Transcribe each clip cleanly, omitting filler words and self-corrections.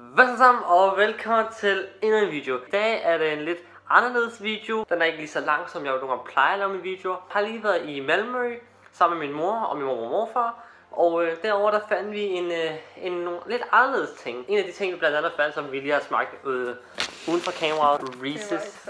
Hvad så sammen, og velkommen til endnu en video. I dag er det en lidt anderledes video. Den er ikke lige så lang, som jeg nogle gange plejer at lave mine videoer. Jeg har lige været i Malmø sammen med min mor og min mor og morfar. Og derovre der fandt vi en lidt anderledes ting. En af de ting vi blandt andet fandt, som vi lige har smagt uden for kameraet. Reese's.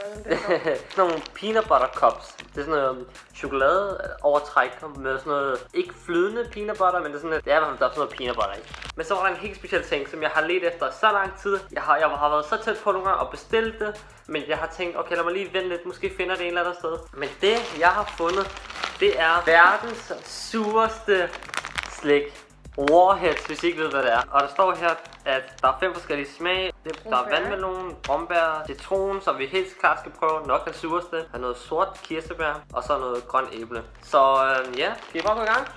Nogle peanut butter cups. Det er sådan noget chokoladeovertræk med sådan noget, ikke flydende peanut butter, men det er sådan noget, der er sådan noget peanut butter i. Men så var der en helt speciel ting, som jeg har let efter så lang tid. Jeg har været så tæt på nogle gange og bestilt det, men jeg har tænkt, okay, lad mig lige vente lidt, måske finder det en eller anden sted. Men det jeg har fundet, det er verdens sureste slik. Warheads, hvis I ikke ved hvad det er. Og der står her, at der er 5 forskellige smag. Der er vandmelon, brombær, citron, som vi helt klart skal prøve. Nok den sureste. Der er noget sort kirsebær, og så noget grønt æble. Så ja, skal vi bare gå i gang?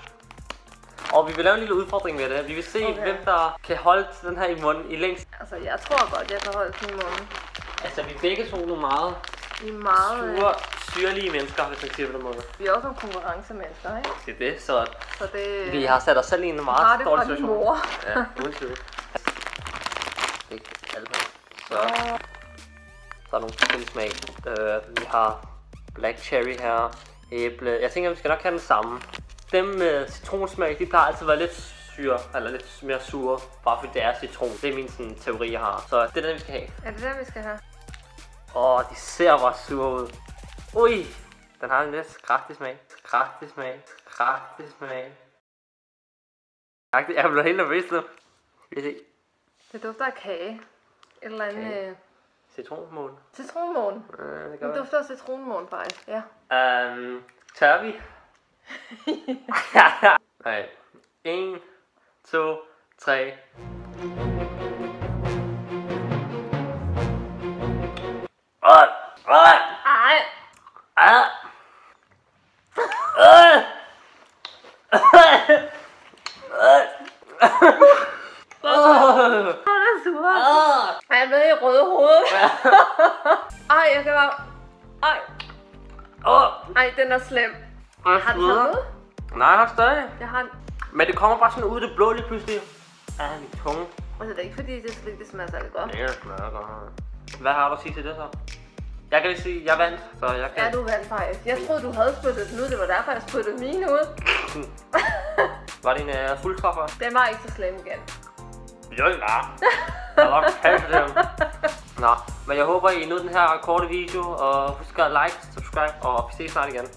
Og vi vil lave en lille udfordring med det. Vi vil se, hvem der kan holde den her i munden i længst. Altså, jeg tror godt, jeg kan holde den i munden. Altså, vi begge to nogle meget sure, syrlige mennesker, hvis man siger på den måde. Vi er også nogle konkurrencemennesker, ikke? Det er det, så det... vi har sat os selv i en meget dårlig situation. Mor. Ja, uden tvivl. Ikke alt. Så der er nogle forskellige smag. Vi har black cherry her, æble. Jeg tænker, vi skal nok have den samme. Dem med citronsmag, de plejer altid at være lidt syre, eller lidt mere sure, bare fordi det er citron. Det er min sådan, teori, jeg har. Så det er den, vi skal have. Er det den, vi skal have? De ser bare sure ud. Ui, den har en lidt kraftig smag. Kraftig smag. Jeg bliver helt nervøs nu. Skal vi se. Det dufter af kage. Et eller andet... Citronmåne. Citronmåne? Det dufter af citronmåne faktisk, ja. Tør vi? Nej. 1, 2, 3. Jeg blev helt rød i hovedet. Ej, jeg kan bare... Ej, den er slem. Har du taget noget? Nej, jeg har stadig. Jeg har... Men det kommer bare sådan ud af det blå lige pludselig. Min tunge. Altså, det er ikke fordi, det slik, det smager særlig godt. Det smager godt. Hvad har du at sige til det så? Jeg kan lige sige, jeg vandt, så jeg kan... Ja, du vandt faktisk. Jeg troede, du havde spyttet den ud. Det var derfor, jeg spyttede mine ud. Var det en fuldtræffer? Den var ikke så slem igen. Jo, nej. Jeg var kæft det. Nå, men jeg håber, I nød den her korte video. Og husk at like, subscribe, og vi ses snart igen.